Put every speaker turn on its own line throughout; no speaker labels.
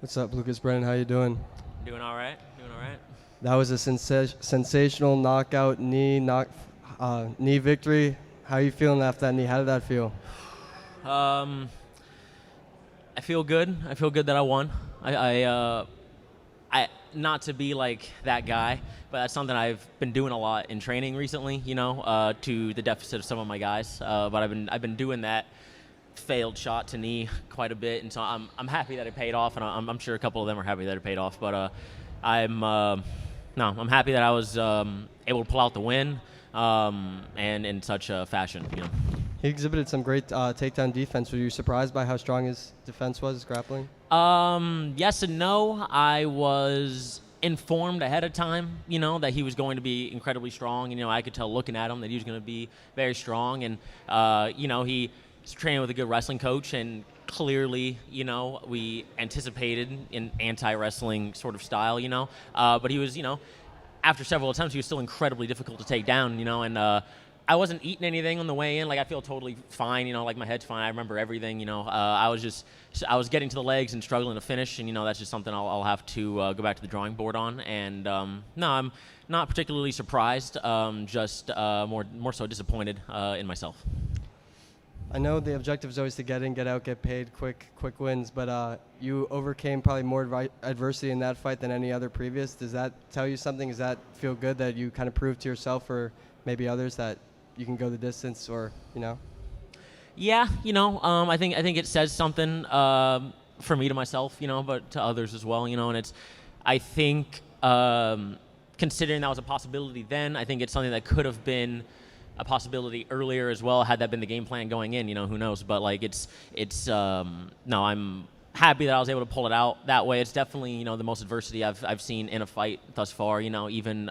What's up, Lucas? Brennan, how you doing?
Doing all right. Doing all right.
That was a sensational knockout knee victory. How are you feeling after that knee? How did that feel?
I feel good. I feel good that I won. I not to be like that guy, but that's something I've been doing a lot in training recently. To the deficit of some of my guys. But I've been doing that failed shot to knee quite a bit, and so I'm happy that it paid off, and I'm sure a couple of them are happy that it paid off. But I'm happy that I was able to pull out the win, and in such a fashion.
He exhibited some great takedown defense. Were you surprised by how strong his defense was, his grappling?
Yes and no. I was informed ahead of time, that he was going to be incredibly strong. And, I could tell looking at him that he was going to be very strong. And, he's training with a good wrestling coach. And clearly, we anticipated an anti-wrestling sort of style, But he was, after several attempts, he was still incredibly difficult to take down, and I wasn't eating anything on the way in. Like, I feel totally fine, like my head's fine. I remember everything, I was getting to the legs and struggling to finish, and, that's just something I'll have to go back to the drawing board on. And, no, I'm not particularly surprised, just more so disappointed in myself.
I know the objective is always to get in, get out, get paid, quick wins, but you overcame probably more adversity in that fight than any other previous. Does that tell you something? Does that feel good that you kind of proved to yourself or maybe others that you can go the distance, or
Yeah, I think it says something for me to myself, but to others as well, and it's, I think, considering that was a possibility then, I think it's something that could have been a possibility earlier as well, had that been the game plan going in, who knows, but like no, I'm happy that I was able to pull it out that way. It's definitely, the most adversity I've seen in a fight thus far, even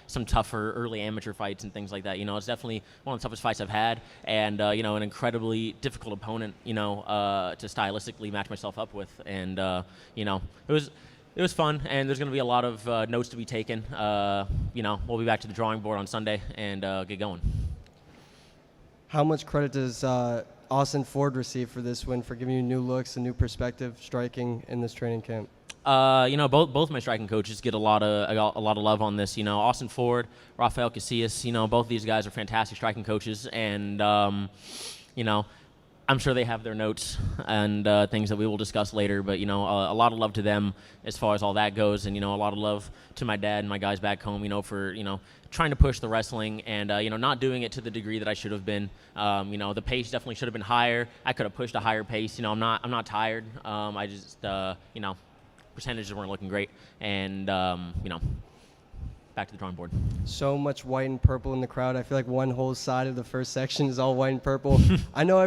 some tougher early amateur fights and things like that. It's definitely one of the toughest fights I've had, and, an incredibly difficult opponent, to stylistically match myself up with. And, it was fun, and there's going to be a lot of notes to be taken. We'll be back to the drawing board on Sunday and get going.
How much credit does Austin Ford receive for this win, for giving you new looks and new perspective striking in this training camp?
Both my striking coaches get a lot of love on this. Austin Ford, Rafael Casillas, both these guys are fantastic striking coaches, and I'm sure they have their notes and things that we will discuss later, but, a lot of love to them as far as all that goes, and, a lot of love to my dad and my guys back home, for, trying to push the wrestling and, not doing it to the degree that I should have been. The pace definitely should have been higher. I could have pushed a higher pace. I'm not tired. I just, percentages weren't looking great, and, back to the drawing board.
So much white and purple in the crowd. I feel like one whole side of the first section is all white and purple. I know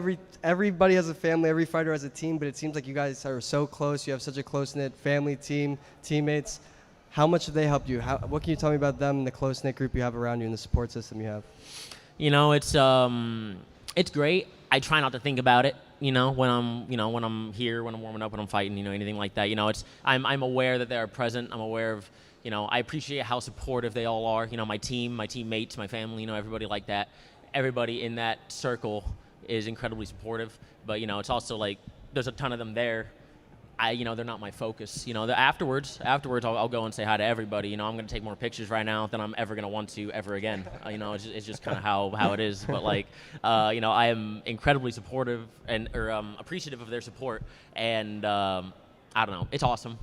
everybody has a family, every fighter has a team, but it seems like you guys are so close. You have such a close-knit family, teammates. How much have they helped you? What can you tell me about them and the close-knit group you have around you and the support system you have?
It's great. I try not to think about it, when I'm here, when I'm warming up, when I'm fighting, anything like that. I'm aware that they are present. I'm aware of, I appreciate how supportive they all are. My team, my teammates, my family, everybody like that. Everybody in that circle is incredibly supportive. But, it's also like there's a ton of them there. They're not my focus. Afterwards, I'll go and say hi to everybody. I'm going to take more pictures right now than I'm ever going to want to ever again. It's just kind of how it is. But I am incredibly supportive and appreciative of their support. And I don't know. It's awesome.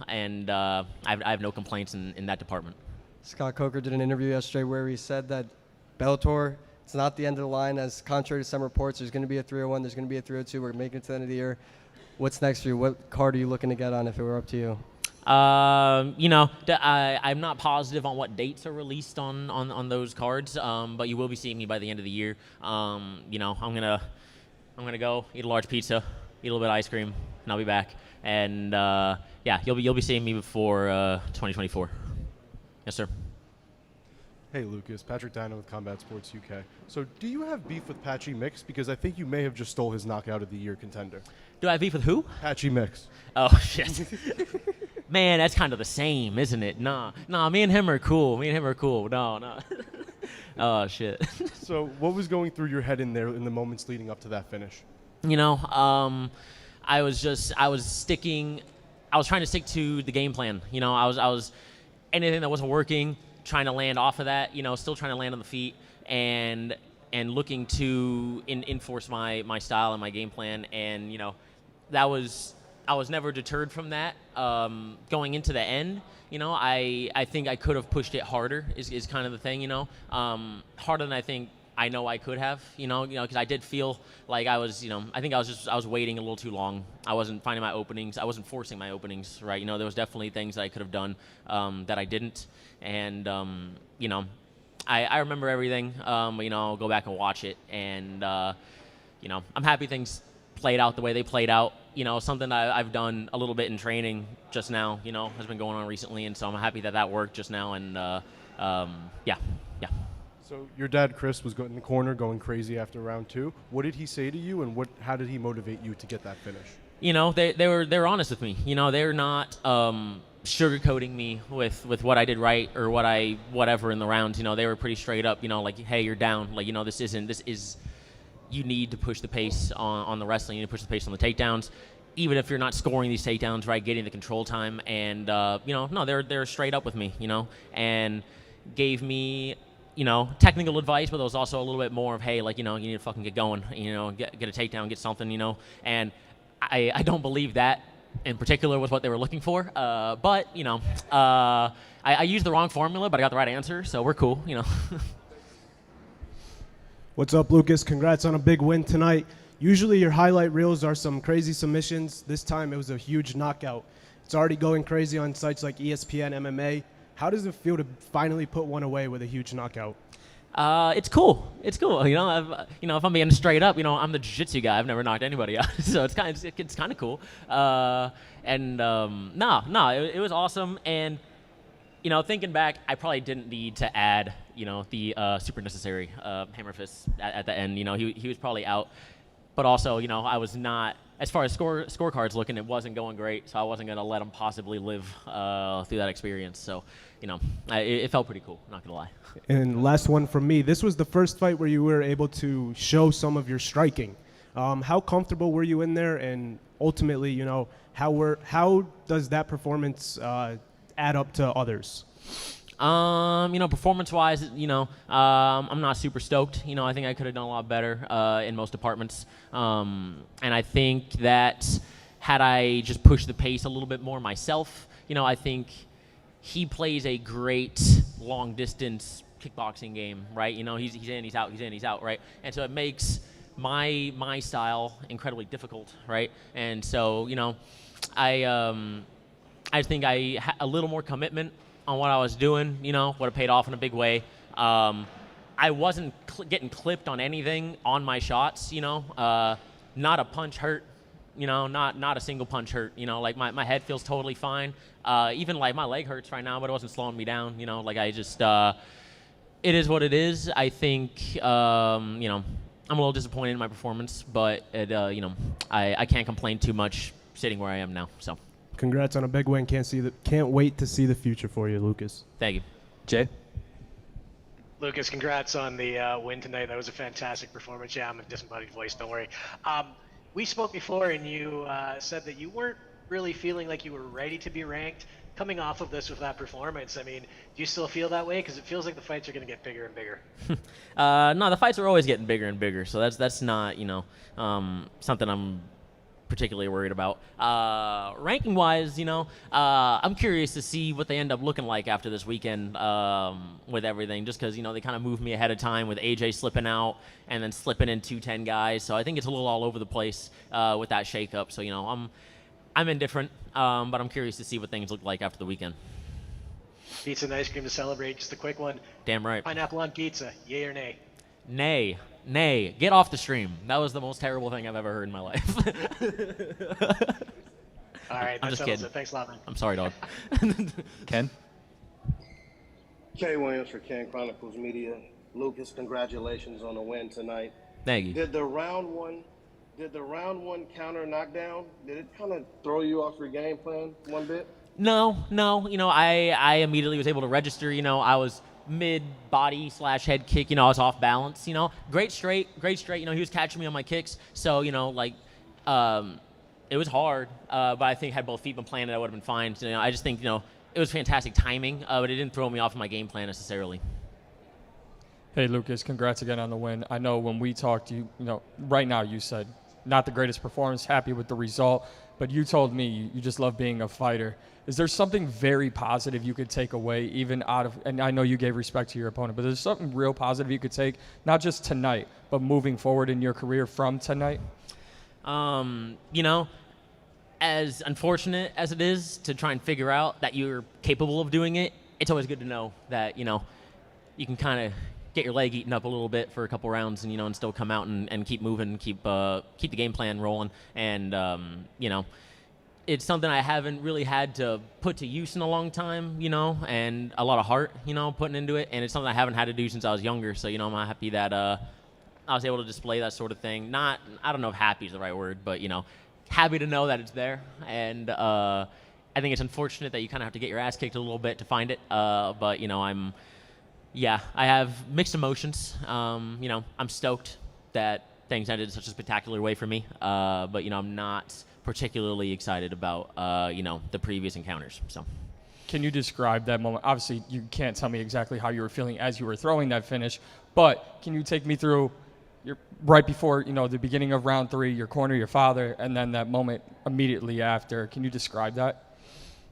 And I have no complaints in that department.
Scott Coker did an interview yesterday where he said that Bellator, it's not the end of the line. As contrary to some reports, there's going to be a 301, there's going to be a 302. We're making it to the end of the year. What's next for you? What card are you looking to get on if it were up to you?
I'm not positive on what dates are released on those cards, but you will be seeing me by the end of the year. I'm gonna go eat a large pizza, eat a little bit of ice cream, and I'll be back. And you'll be seeing me before 2024. Yes, sir.
Hey, Lucas. Patrick Dino with Combat Sports UK. So do you have beef with Patchy Mix? Because I think you may have just stole his knockout of the year contender.
Do I have beef with who?
Patchy Mix.
Oh, shit. Man, that's kind of the same, isn't it? Nah, me and him are cool. No. Oh, shit.
So what was going through your head in there in the moments leading up to that finish?
I was trying to stick to the game plan. You know, I was anything that wasn't working, trying to land off of that. You know, still trying to land on the feet and looking to enforce my style and my game plan. And you know, I was never deterred from that. Going into the end, you know, I think I could have pushed it harder. Is kind of the thing. You know, harder than I know I could have, you know, because I did feel like I was, you know, I think I was waiting a little too long. I wasn't finding my openings. I wasn't forcing my openings, right? You know, there was definitely things that I could have done that I didn't. And, you know, I remember everything. You know, I'll go back and watch it. And, you know, I'm happy things played out the way they played out. You know, something that I've done a little bit in training just now, you know, has been going on recently. And so I'm happy that worked just now. And, yeah.
So your dad, Chris, was in the corner going crazy after round 2. What did he say to you, and how did he motivate you to get that finish?
You know, they were honest with me. You know, they're not sugarcoating me with what I did right or whatever in the rounds. You know, they were pretty straight up. You know, like, hey, you're down. Like, you know, this is you need to push the pace on the wrestling. You need to push the pace on the takedowns. Even if you're not scoring these takedowns, right, getting the control time. And, you know, no, they're straight up with me, you know, and gave me, you know, technical advice, but there was also a little bit more of, hey, like, you know, you need to fucking get going, you know, get a takedown, get something, you know. And I don't believe that in particular was what they were looking for. But, you know, I used the wrong formula, but I got the right answer, so we're cool, you know.
What's up, Lucas? Congrats on a big win tonight. Usually your highlight reels are some crazy submissions. This time it was a huge knockout. It's already going crazy on sites like ESPN, MMA. How does it feel to finally put one away with a huge knockout?
It's cool. It's cool. You know, if I'm being straight up, you know, I'm the jiu-jitsu guy. I've never knocked anybody out, so it's kind of cool. It was awesome. And you know, thinking back, I probably didn't need to add, you know, the super necessary hammer fist at the end. You know, he was probably out. But also, you know, I was not, as far as scorecards looking, it wasn't going great, so I wasn't going to let him possibly live through that experience. So, you know, it felt pretty cool, not going to lie.
And last one from me. This was the first fight where you were able to show some of your striking. How comfortable were you in there? And ultimately, you know, how does that performance add up to others?
You know, performance-wise, you know, I'm not super stoked. You know, I think I could have done a lot better in most departments. And I think that had I just pushed the pace a little bit more myself, you know, I think he plays a great long-distance kickboxing game, right? You know, he's in, he's out, he's in, he's out, right? And so it makes my style incredibly difficult, right? And so, you know, I think a little more commitment on what I was doing, you know, would have paid off in a big way. I wasn't getting clipped on anything on my shots, you know. Not a punch hurt, you know, not a single punch hurt, you know. Like, my head feels totally fine. Even, like, my leg hurts right now, but it wasn't slowing me down, you know. Like, I just, it is what it is. I think, you know, I'm a little disappointed in my performance, but, you know, I can't complain too much sitting where I am now, so.
Congrats on a big win. Can't wait to see the future for you, Lucas.
Thank you.
Jay?
Lucas, congrats on the win tonight. That was a fantastic performance. Yeah, I'm a disembodied voice, don't worry. We spoke before, and you said that you weren't really feeling like you were ready to be ranked coming off of this with that performance. I mean, do you still feel that way? Because it feels like the fights are going to get bigger and bigger.
No, the fights are always getting bigger and bigger, so that's not, you know, something I'm particularly worried about. Ranking-wise, you know, I'm curious to see what they end up looking like after this weekend with everything, just because, you know, they kind of moved me ahead of time with AJ slipping out and then slipping in 210 guys, so I think it's a little all over the place with that shakeup. So, you know, I'm indifferent, but I'm curious to see what things look like after the weekend.
Pizza and ice cream to celebrate. Just a quick one.
Damn right.
Pineapple on pizza, yay or nay?
Nay. Get off the stream. That was the most terrible thing I've ever heard in my life.
All right,
I'm
that
just
settles
kidding.
it. Thanks a lot, man.
I'm sorry, dog.
Ken?
Kay Williams for Ken Chronicles Media. Lucas, congratulations on the win tonight.
Thank you.
Did the round one counter knockdown, did it kind of throw you off your game plan one bit?
No. You know, I immediately was able to register. You know, I was mid-body / head kick. You know, I was off balance. You know, great straight. You know, he was catching me on my kicks. So, you know, like, it was hard, but I think had both feet been planted, I would have been fine. So, I just think, it was fantastic timing, but it didn't throw me off of my game plan necessarily.
Hey, Lucas, congrats again on the win. I know when we talked, right now you said not the greatest performance, happy with the result, but you told me you just love being a fighter. Is there something very positive you could take away, even out of, and I know you gave respect to your opponent, but there's something real positive you could take, not just tonight, but moving forward in your career from tonight?
As unfortunate as it is to try and figure out that you're capable of doing it, it's always good to know that, you can kind of get your leg eaten up a little bit for a couple rounds and still come out and keep moving, keep the game plan rolling. And, it's something I haven't really had to put to use in a long time, and a lot of heart, putting into it. And it's something I haven't had to do since I was younger. So, I'm happy that I was able to display that sort of thing. I don't know if happy is the right word, but, happy to know that it's there. And I think it's unfortunate that you kind of have to get your ass kicked a little bit to find it. But, I have mixed emotions. I'm stoked that things ended in such a spectacular way for me. But, I'm not particularly excited about, the previous encounters. So,
can you describe that moment? Obviously, you can't tell me exactly how you were feeling as you were throwing that finish, but can you take me through right before, the beginning of round 3, your corner, your father, and then that moment immediately after? Can you describe that?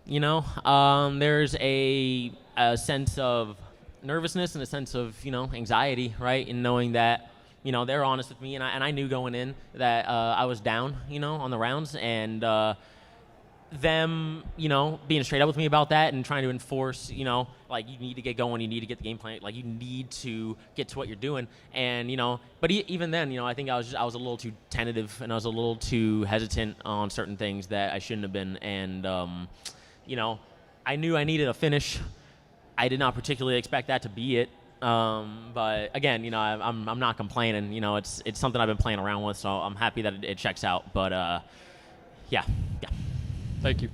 There's a sense of nervousness and a sense of, anxiety, right? In knowing that, they're honest with me, and I knew going in that I was down, on the rounds, and them, being straight up with me about that and trying to enforce, like, you need to get going, you need to get the game plan, like, you need to get to what you're doing. And, but even then, I think I was a little too tentative, and I was a little too hesitant on certain things that I shouldn't have been. And, I knew I needed a finish. I did not particularly expect that to be it. But again, I'm not complaining. It's something I've been playing around with, so I'm happy that it checks out. But, yeah.
Thank you.